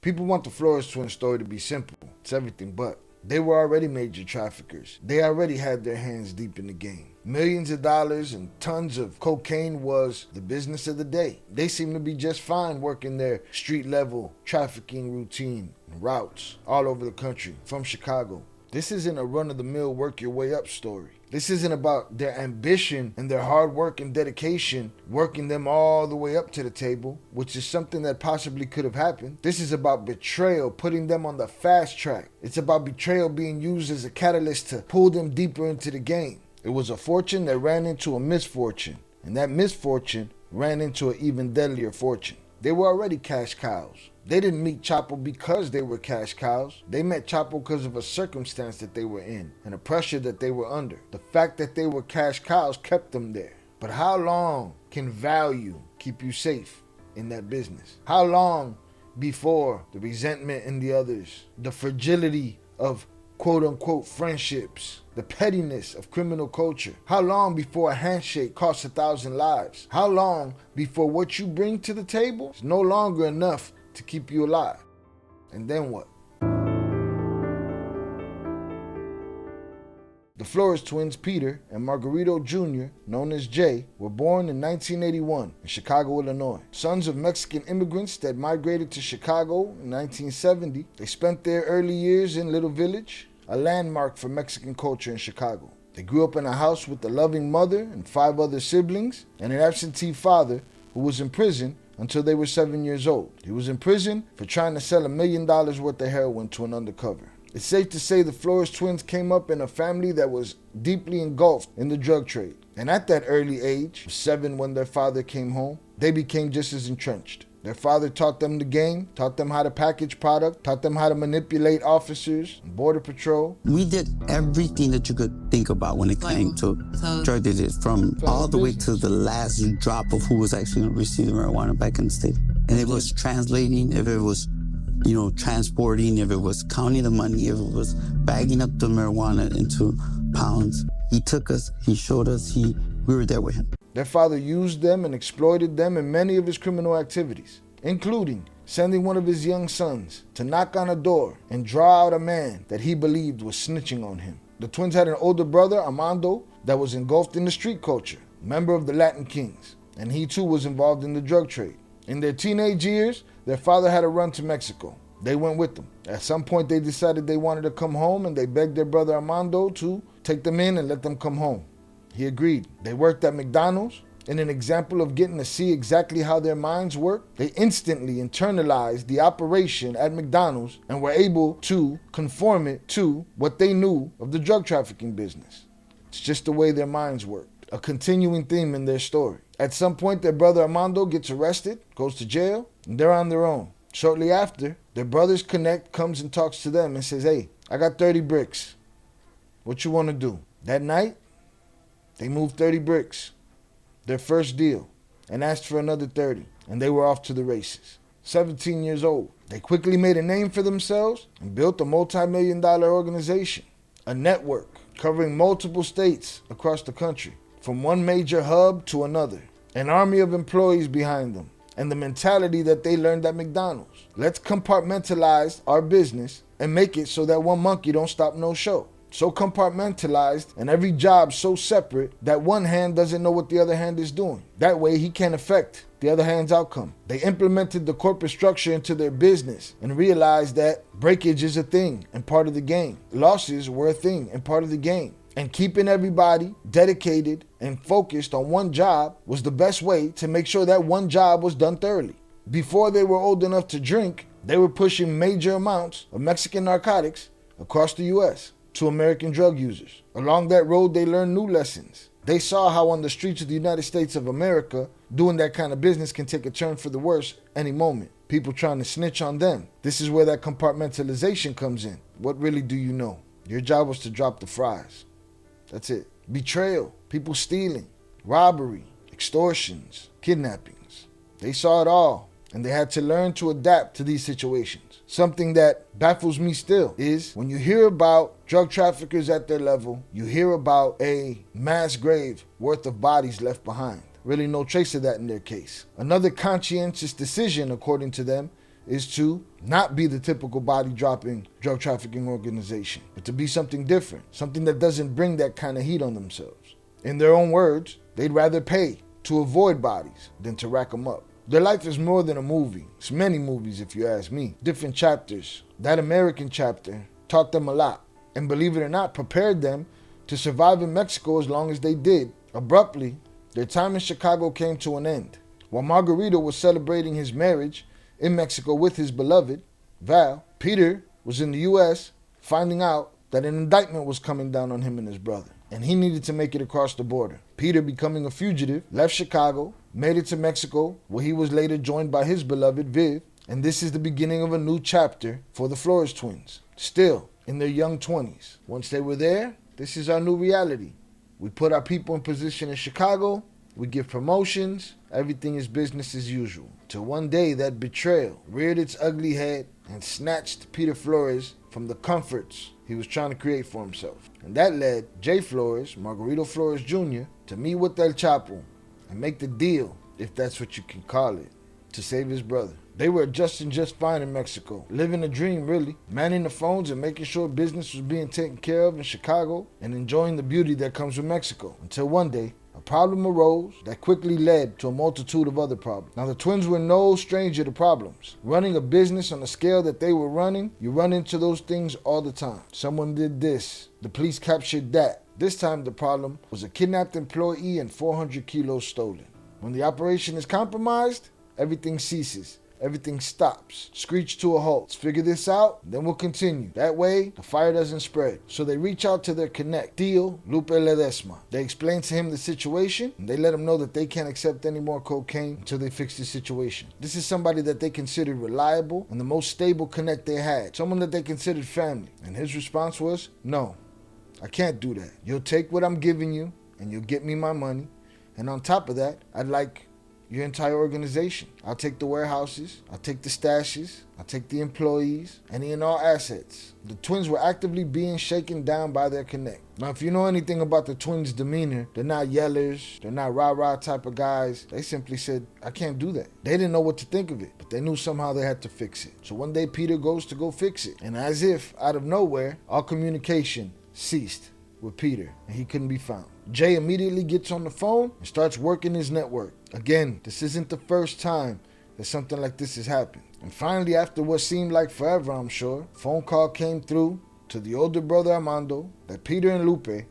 People want the Flores Twins story to be simple. It's everything but. They were already major traffickers. They already had their hands deep in the game. Millions of dollars and tons of cocaine was the business of the day. They seemed to be just fine working their street-level trafficking routine and routes all over the country, from Chicago. This isn't a run-of-the-mill work-your-way-up story. This isn't about their ambition and their hard work and dedication working them all the way up to the table, which is something that possibly could have happened. This is about betrayal, putting them on the fast track. It's about betrayal being used as a catalyst to pull them deeper into the game. It was a fortune that ran into a misfortune, and that misfortune ran into an even deadlier fortune. They were already cash cows. They didn't meet Chapo because they were cash cows. They met Chapo because of a circumstance that they were in and a pressure that they were under. The fact that they were cash cows kept them there. But how long can value keep you safe in that business? How long before the resentment in the others, the fragility of quote-unquote friendships, the pettiness of criminal culture? How long before a handshake costs 1,000 lives? How long before what you bring to the table is no longer enough to keep you alive? And then what? The Flores twins, Peter and Margarito Jr., known as Jay, were born in 1981 in Chicago, Illinois. Sons of Mexican immigrants that migrated to Chicago in 1970, they spent their early years in Little Village, a landmark for Mexican culture in Chicago. They grew up in a house with a loving mother and 5 other siblings and an absentee father who was in prison until they were 7 years old. He was in prison for trying to sell $1 million worth of heroin to an undercover. It's safe to say the Flores twins came up in a family that was deeply engulfed in the drug trade. And at that early age, 7 when their father came home, they became just as entrenched. Their father taught them the game, taught them how to package product, taught them how to manipulate officers and border patrol. We did everything that you could think about when it came to drug dealers, from all the way to the last drop of who was actually going to receive the marijuana back in the state. And it was translating, if it was, transporting, if it was counting the money, if it was bagging up the marijuana into pounds. He took us, he showed us, we were there with him. Their father used them and exploited them in many of his criminal activities, including sending one of his young sons to knock on a door and draw out a man that he believed was snitching on him. The twins had an older brother, Armando, that was engulfed in the street culture, member of the Latin Kings, and he too was involved in the drug trade. In their teenage years, their father had a run to Mexico. They went with them. At some point, they decided they wanted to come home, and they begged their brother Armando to take them in and let them come home. He agreed. They worked at McDonald's. In an example of getting to see exactly how their minds work, they instantly internalized the operation at McDonald's and were able to conform it to what they knew of the drug trafficking business. It's just the way their minds worked. A continuing theme in their story. At some point, their brother Armando gets arrested, goes to jail, and they're on their own. Shortly after, their brothers connect, comes and talks to them and says, "Hey, I got 30 bricks. What you want to do?" That night, they moved 30 bricks, their first deal, and asked for another 30, and they were off to the races. 17 years old. They quickly made a name for themselves and built a multi-million-dollar organization, a network covering multiple states across the country, from one major hub to another, an army of employees behind them, and the mentality that they learned at McDonald's. Let's compartmentalize our business and make it so that one monkey don't stop no show. So compartmentalized and every job so separate that one hand doesn't know what the other hand is doing. That way he can't affect the other hand's outcome. They implemented the corporate structure into their business and realized that breakage is a thing and part of the game. Losses were a thing and part of the game. And keeping everybody dedicated and focused on one job was the best way to make sure that one job was done thoroughly. Before they were old enough to drink, they were pushing major amounts of Mexican narcotics across the U.S. to American drug users. Along that road, they learned new lessons. They saw how on the streets of the United States of America, doing that kind of business can take a turn for the worse any moment. People trying to snitch on them. This is where that compartmentalization comes in. What really do you know? Your job was to drop the fries. That's it. Betrayal, people stealing, robbery, extortions, kidnappings. They saw it all, and they had to learn to adapt to these situations. Something that baffles me still is when you hear about drug traffickers at their level, you hear about a mass grave worth of bodies left behind. Really no trace of that in their case. Another conscientious decision, according to them, is to not be the typical body-dropping drug trafficking organization, but to be something different, something that doesn't bring that kind of heat on themselves. In their own words, they'd rather pay to avoid bodies than to rack them up. Their life is more than a movie. It's many movies, if you ask me. Different chapters. That American chapter taught them a lot, and believe it or not, prepared them to survive in Mexico as long as they did. Abruptly, their time in Chicago came to an end. While Margarito was celebrating his marriage in Mexico with his beloved, Val, Peter was in the U.S. finding out that an indictment was coming down on him and his brother, and he needed to make it across the border. Peter, becoming a fugitive, left Chicago, made it to Mexico, where he was later joined by his beloved, Viv, and this is the beginning of a new chapter for the Flores Twins, still in their young 20s. Once they were there, this is our new reality. We put our people in position in Chicago, we give promotions, everything is business as usual. Till one day that betrayal reared its ugly head and snatched Peter Flores from the comforts he was trying to create for himself. And that led Jay Flores, Margarito Flores Jr., to meet with El Chapo and make the deal, if that's what you can call it, to save his brother. They were adjusting just fine in Mexico, living a dream really, manning the phones and making sure business was being taken care of in Chicago and enjoying the beauty that comes with Mexico. Until one day, a problem arose that quickly led to a multitude of other problems. Now the twins were no stranger to problems. Running a business on the scale that they were running, you run into those things all the time. Someone did this, the police captured that. This time the problem was a kidnapped employee and 400 kilos stolen. When the operation is compromised, everything ceases. Everything stops. Screech to a halt. Let's figure this out, then we'll continue. That way, the fire doesn't spread. So they reach out to their connect, Tío Lupe Ledesma. They explain to him the situation, and they let him know that they can't accept any more cocaine until they fix the situation. This is somebody that they considered reliable and the most stable connect they had. Someone that they considered family. And his response was, no, I can't do that. You'll take what I'm giving you, and you'll get me my money. And on top of that, I'd like your entire organization. I'll take the warehouses, I'll take the stashes, I'll take the employees, any and all assets. The twins were actively being shaken down by their connect. Now, if you know anything about the twins' demeanor, they're not yellers, they're not rah-rah type of guys. They simply said, I can't do that. They didn't know what to think of it, but they knew somehow they had to fix it. So one day Peter goes to go fix it, and as if out of nowhere, all communication ceased with Peter, and he couldn't be found. Jay immediately gets on the phone and starts working his network. Again, this isn't the first time that something like this has happened. And finally, after what seemed like forever, I'm sure, phone call came through to the older brother Armando that Peter and Lupe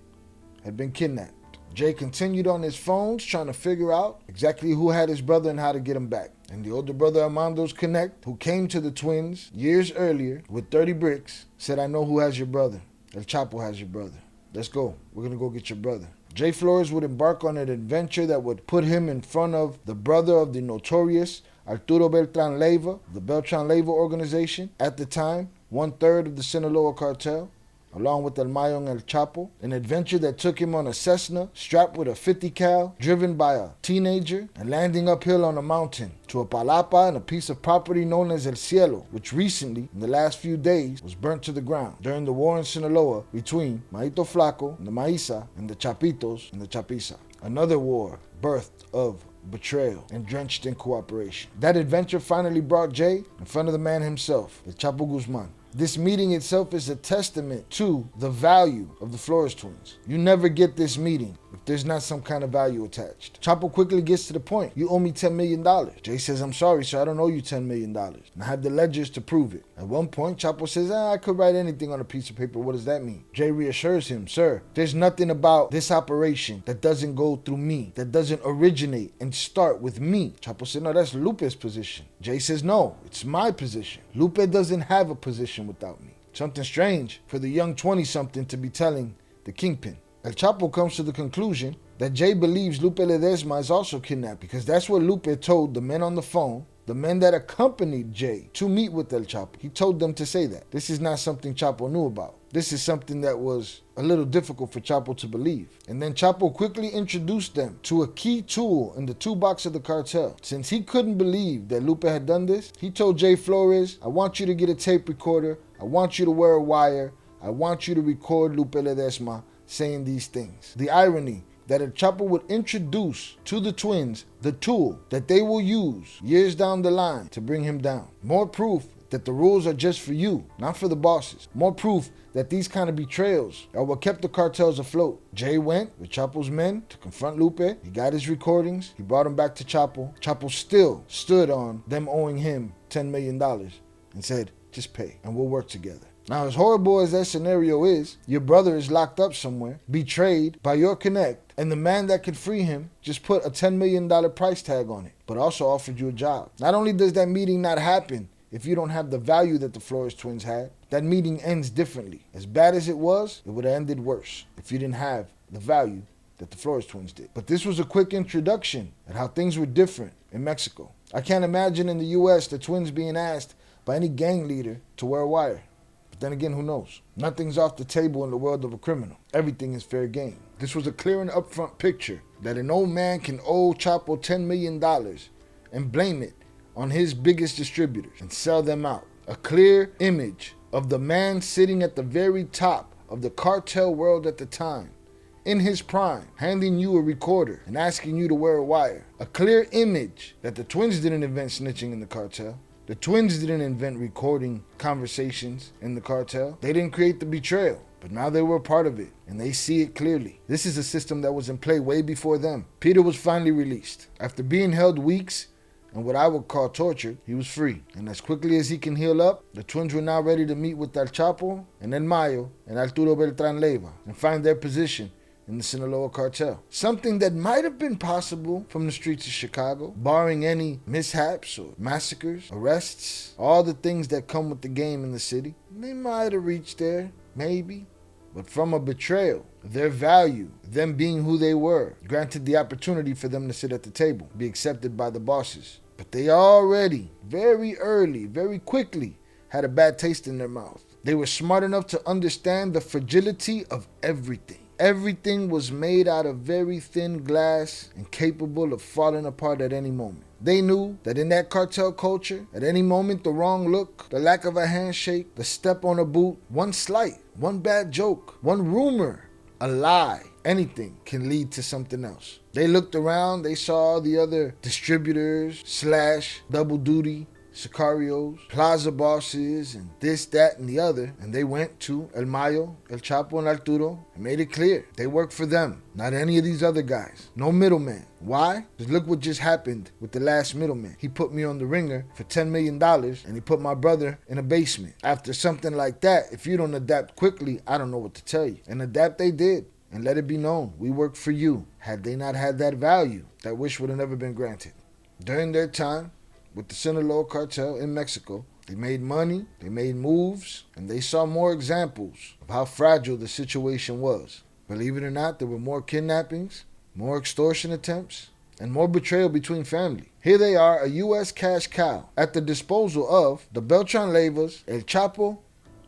had been kidnapped. Jay continued on his phones trying to figure out exactly who had his brother and how to get him back. And the older brother Armando's connect, who came to the twins years earlier with 30 bricks, said, I know who has your brother. El Chapo has your brother. Let's go. We're going to go get your brother. Jay Flores would embark on an adventure that would put him in front of the brother of the notorious Arturo Beltran Leiva, the Beltran Leiva organization, at the time, 1/3 of the Sinaloa cartel, along with El Mayo and El Chapo, an adventure that took him on a Cessna strapped with a 50 cal, driven by a teenager, and landing uphill on a mountain to a palapa and a piece of property known as El Cielo, which recently, in the last few days, was burnt to the ground during the war in Sinaloa between Maito Flaco and the Maíza and the Chapitos and the Chapiza. Another war birthed of betrayal and drenched in cooperation. That adventure finally brought Jay in front of the man himself, the Chapo Guzman. This meeting itself is a testament to the value of the Flores twins. You never get this meeting if there's not some kind of value attached. Chapo quickly gets to the point. You owe me $10 million. Jay says, I'm sorry, sir, I don't owe you $10 million. And I have the ledgers to prove it. At one point, Chapo says, I could write anything on a piece of paper. What does that mean? Jay reassures him, sir, there's nothing about this operation that doesn't go through me, that doesn't originate and start with me. Chapo said, no, that's Lupe's position. Jay says, no, it's my position. Lupe doesn't have a position without me. Something strange for the young 20-something to be telling the kingpin. El Chapo comes to the conclusion that Jay believes Lupe Ledesma is also kidnapped because that's what Lupe told the men on the phone, the men that accompanied Jay to meet with El Chapo. He told them to say that. This is not something Chapo knew about. This is something that was a little difficult for Chapo to believe. And then Chapo quickly introduced them to a key tool in the toolbox of the cartel. Since he couldn't believe that Lupe had done this, he told Jay Flores, I want you to get a tape recorder. I want you to wear a wire. I want you to record Lupe Ledesma saying these things. The irony that El Chapo would introduce to the twins the tool that they will use years down the line to bring him down. More proof that the rules are just for you, not for the bosses. More proof that these kind of betrayals are what kept the cartels afloat. Jay went with Chapo's men to confront Lupe. He got his recordings. He brought him back to Chapo. Chapo still stood on them owing him $10 million and said, just pay and we'll work together. Now, as horrible as that scenario is, your brother is locked up somewhere, betrayed by your connect, and the man that could free him just put a $10 million price tag on it, but also offered you a job. Not only does that meeting not happen if you don't have the value that the Flores twins had, that meeting ends differently. As bad as it would have ended worse if you didn't have the value that the Flores twins did. But this was a quick introduction at how things were different in Mexico. I can't imagine in the US the twins being asked by any gang leader to wear a wire. But then again, who knows? Nothing's off the table in the world of a criminal. Everything is fair game. This was a clear and upfront picture that an old man can owe Chapo $10 million and blame it on his biggest distributors and sell them out. A clear image of the man sitting at the very top of the cartel world at the time, in his prime, handing you a recorder and asking you to wear a wire. A clear image that the twins didn't invent snitching in the cartel. The twins didn't invent recording conversations in the cartel. They didn't create the betrayal, but now they were a part of it, and they see it clearly. This is a system that was in play way before them. Peter was finally released. After being held weeks and what I would call tortured, he was free. And as quickly as he can heal up, the twins were now ready to meet with El Chapo and El Mayo and Arturo Beltran Leyva and find their position in the Sinaloa cartel. Something that might have been possible from the streets of Chicago, barring any mishaps or massacres, arrests, all the things that come with the game in the city. They might have reached there, maybe. But from a betrayal, their value, them being who they were, granted the opportunity for them to sit at the table, be accepted by the bosses. But they already, very early, very quickly, had a bad taste in their mouth. They were smart enough to understand the fragility of everything. Everything was made out of very thin glass and capable of falling apart at any moment. They knew that in that cartel culture, at any moment, the wrong look, the lack of a handshake, the step on a boot, one slight, one bad joke, one rumor, a lie, anything can lead to something else. They looked around, they saw the other distributors / double duty sicarios, plaza bosses, and this, that, and the other, and they went to El Mayo, El Chapo, and Arturo and made it clear they work for them, not any of these other guys. No middleman. Why? Because look what just happened with the last middleman. He put me on the ringer for $10 million and he put my brother in a basement. After something like that, if you don't adapt quickly, I don't know what to tell you. And adapt they did. And let it be known, we work for you. Had they not had that value, that wish would have never been granted. During their time with the Sinaloa cartel in Mexico, they made money, they made moves, and they saw more examples of how fragile the situation was. Believe it or not, there were more kidnappings, more extortion attempts, and more betrayal between family. Here they are, a U.S. cash cow, at the disposal of the Beltran Leyvas, El Chapo,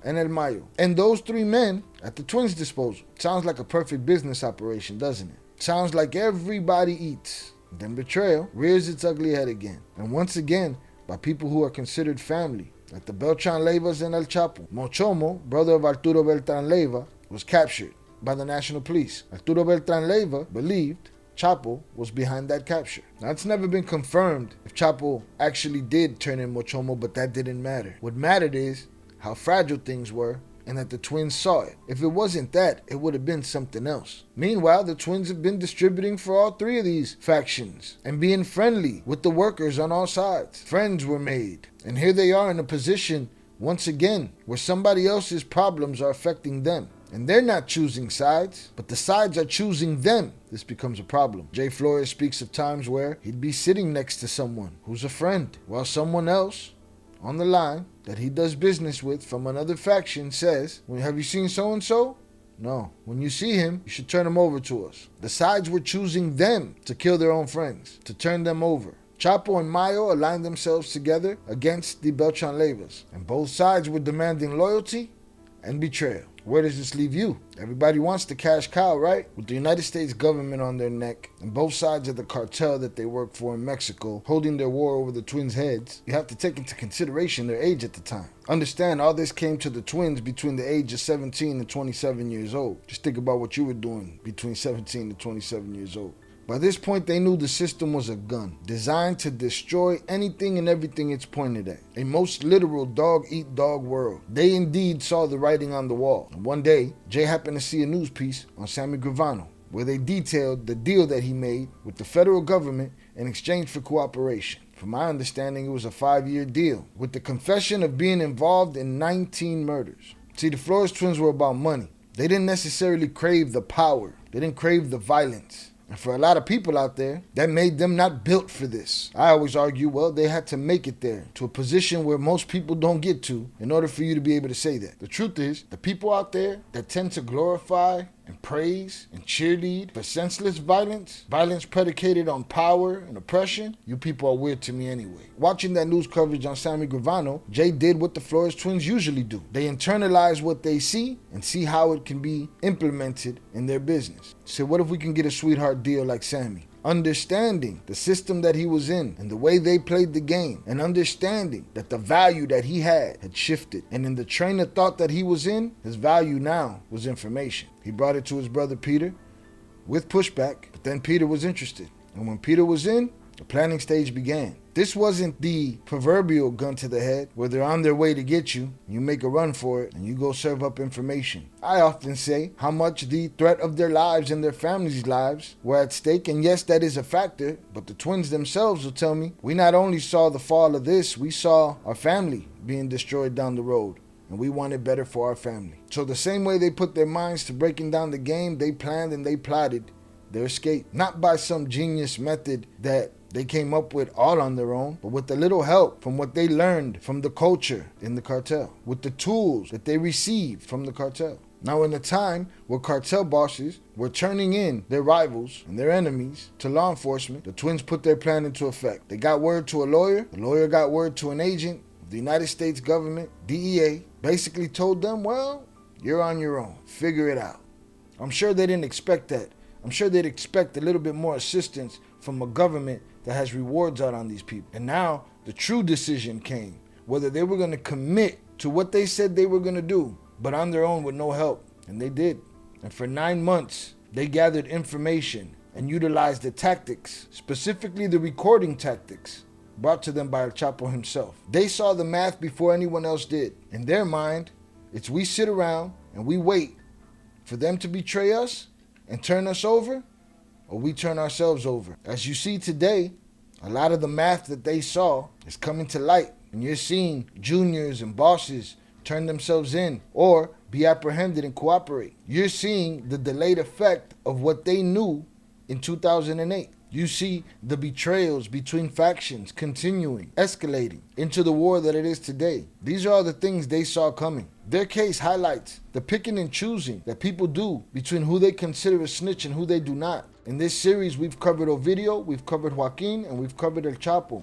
and El Mayo. And those three men at the twins' disposal. Sounds like a perfect business operation, doesn't it? Sounds like everybody eats. Then betrayal rears its ugly head again. And once again, by people who are considered family, like the Beltran Leyvas and El Chapo. Mochomo, brother of Arturo Beltran Leyva, was captured by the national police. Arturo Beltran Leyva believed Chapo was behind that capture. Now, it's never been confirmed if Chapo actually did turn in Mochomo, but that didn't matter. What mattered is how fragile things were and that the twins saw it. If it wasn't that, it would have been something else. Meanwhile, the twins have been distributing for all three of these factions and being friendly with the workers on all sides. Friends were made. And here they are in a position, once again, where somebody else's problems are affecting them. And they're not choosing sides, but the sides are choosing them. This becomes a problem. Jay Flores speaks of times where he'd be sitting next to someone who's a friend, while someone else on the line that he does business with from another faction says, well, have you seen so-and-so? No. When you see him, you should turn him over to us. The sides were choosing them to kill their own friends, to turn them over. Chapo and Mayo aligned themselves together against the Beltran Leyvas, and both sides were demanding loyalty and betrayal. Where does this leave you? Everybody wants the cash cow, right? With the United States government on their neck and both sides of the cartel that they work for in Mexico holding their war over the twins' heads, you have to take into consideration their age at the time. Understand, all this came to the twins between the age of 17 and 27 years old. Just think about what you were doing between 17 and 27 years old. By this point, they knew the system was a gun, designed to destroy anything and everything it's pointed at. A most literal dog-eat-dog world. They indeed saw the writing on the wall. And one day, Jay happened to see a news piece on Sammy Gravano, where they detailed the deal that he made with the federal government in exchange for cooperation. From my understanding, it was a 5-year deal, with the confession of being involved in 19 murders. See, the Flores Twins were about money. They didn't necessarily crave the power. They didn't crave the violence. And for a lot of people out there, that made them not built for this. I always argue, well, they had to make it there to a position where most people don't get to in order for you to be able to say that. The truth is, the people out there that tend to glorify and praise and cheerlead for senseless violence predicated on power and oppression, you people are weird to me anyway. Watching that news coverage on Sammy Gravano, Jay did what the Flores Twins usually do. They internalize what they see and see how it can be implemented in their business. So what if we can get a sweetheart deal like Sammy? Understanding the system that he was in and the way they played the game, and understanding that the value that he had shifted, and in the train of thought that he was in, his value now was information. He brought it to his brother Peter with pushback, but then Peter was interested, and when Peter was in, the planning stage began. This wasn't the proverbial gun to the head where they're on their way to get you, you make a run for it, and you go serve up information. I often say how much the threat of their lives and their families' lives were at stake, and yes, that is a factor, but the twins themselves will tell me, we not only saw the fall of this, we saw our family being destroyed down the road, and we wanted better for our family. So the same way they put their minds to breaking down the game, they planned and they plotted their escape. Not by some genius method that they came up with all on their own, but with a little help from what they learned from the culture in the cartel, with the tools that they received from the cartel. Now, in a time where cartel bosses were turning in their rivals and their enemies to law enforcement, the twins put their plan into effect. They got word to a lawyer, the lawyer got word to an agent of the United States government, DEA, basically told them, well, you're on your own, figure it out. I'm sure they didn't expect that. I'm sure they'd expect a little bit more assistance from a government that has rewards out on these people. And now the true decision came, whether they were going to commit to what they said they were going to do, but on their own with no help. And they did. And for 9 months, they gathered information and utilized the tactics, specifically the recording tactics, brought to them by El Chapo himself. They saw the math before anyone else did. In their mind, it's we sit around and we wait for them to betray us and turn us over, or we turn ourselves over. As you see today, a lot of the math that they saw is coming to light, and you're seeing juniors and bosses turn themselves in or be apprehended and cooperate. You're seeing the delayed effect of what they knew in 2008. You see the betrayals between factions continuing, escalating into the war that it is today. These are all the things they saw coming. Their case highlights the picking and choosing that people do between who they consider a snitch and who they do not. In this series, we've covered Ovidio, we've covered Joaquin, and we've covered El Chapo.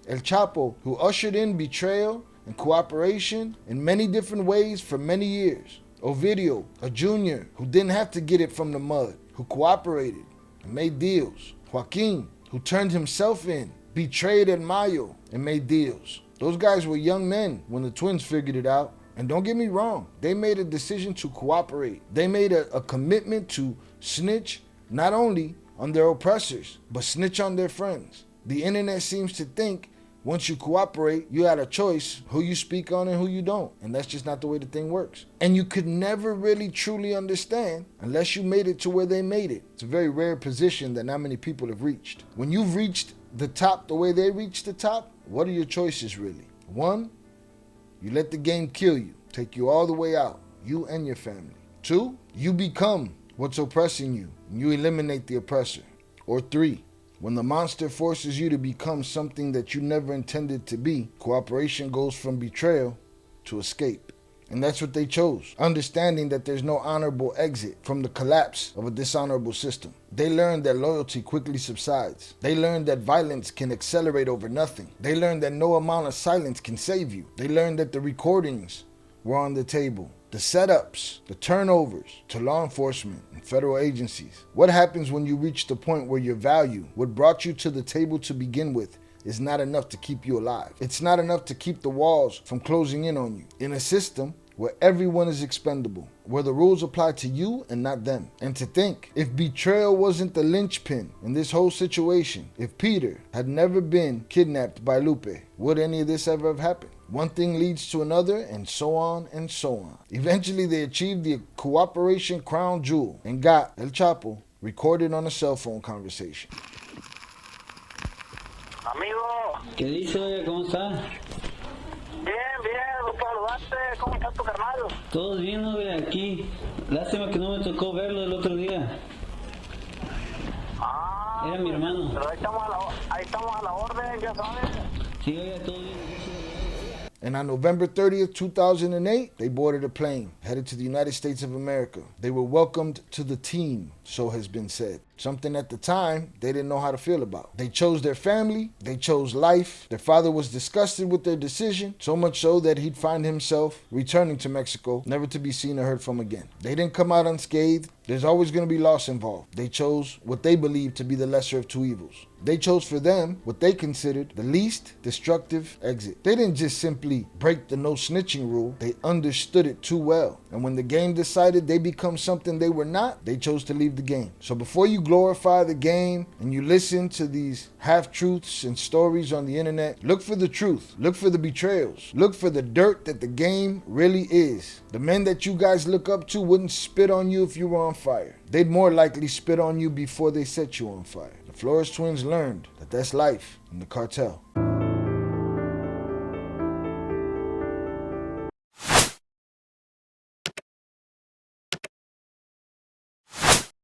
El Chapo, who ushered in betrayal and cooperation in many different ways for many years. Ovidio, a junior who didn't have to get it from the mud, who cooperated and made deals. Joaquin, who turned himself in, betrayed El Mayo, and made deals. Those guys were young men when the twins figured it out. And don't get me wrong, they made a decision to cooperate. They made a commitment to snitch not only on their oppressors, but snitch on their friends. The internet seems to think once you cooperate, you had a choice who you speak on and who you don't. And that's just not the way the thing works. And you could never really truly understand unless you made it to where they made it. It's a very rare position that not many people have reached. When you've reached the top the way they reached the top, what are your choices really? 1, you let the game kill you, take you all the way out, you and your family. 2, you become what's oppressing you, and you eliminate the oppressor. Or 3, when the monster forces you to become something that you never intended to be, cooperation goes from betrayal to escape. And that's what they chose, understanding that there's no honorable exit from the collapse of a dishonorable system. They learned that loyalty quickly subsides. They learned that violence can accelerate over nothing. They learned that no amount of silence can save you. They learned that the recordings were on the table. The setups, the turnovers to law enforcement and federal agencies. What happens when you reach the point where your value, what brought you to the table to begin with, is not enough to keep you alive? It's not enough to keep the walls from closing in on you. In a system where everyone is expendable, where the rules apply to you and not them. And to think, if betrayal wasn't the linchpin in this whole situation, if Peter had never been kidnapped by Lupe, would any of this ever have happened? One thing leads to another, and so on and so on. Eventually they achieved the cooperation crown jewel and got El Chapo recorded on a cell phone conversation. Amigo. ¿Qué dice, oye? ¿Cómo está? Bien, gusto saludarte. ¿Cómo está tu carnal? Todos bien, ¿no? Ve aquí. Lástima que no me tocó verlo el otro día. Era mi hermano. Pero ahí estamos a la orden, ya sabes. Sí, oiga, todo bien. And on November 30th, 2008, they boarded a plane, headed to the United States of America. They were welcomed to the team, so has been said. Something at the time they didn't know how to feel about. They chose their family, they chose life. Their father was disgusted with their decision, so much so that he'd find himself returning to Mexico, never to be seen or heard from again. They didn't come out unscathed. There's always going to be loss involved. They chose what they believed to be the lesser of two evils. They chose for them what they considered the least destructive exit. They didn't just simply break the no snitching rule, they understood it too well. And when the game decided they become something they were not, they chose to leave the game. So before you glorify the game and you listen to these half-truths and stories on the internet, look for the truth. Look for the betrayals. Look for the dirt that the game really is. The men that you guys look up to wouldn't spit on you if you were on fire. They'd more likely spit on you before they set you on fire. The Flores Twins learned that that's life in the cartel.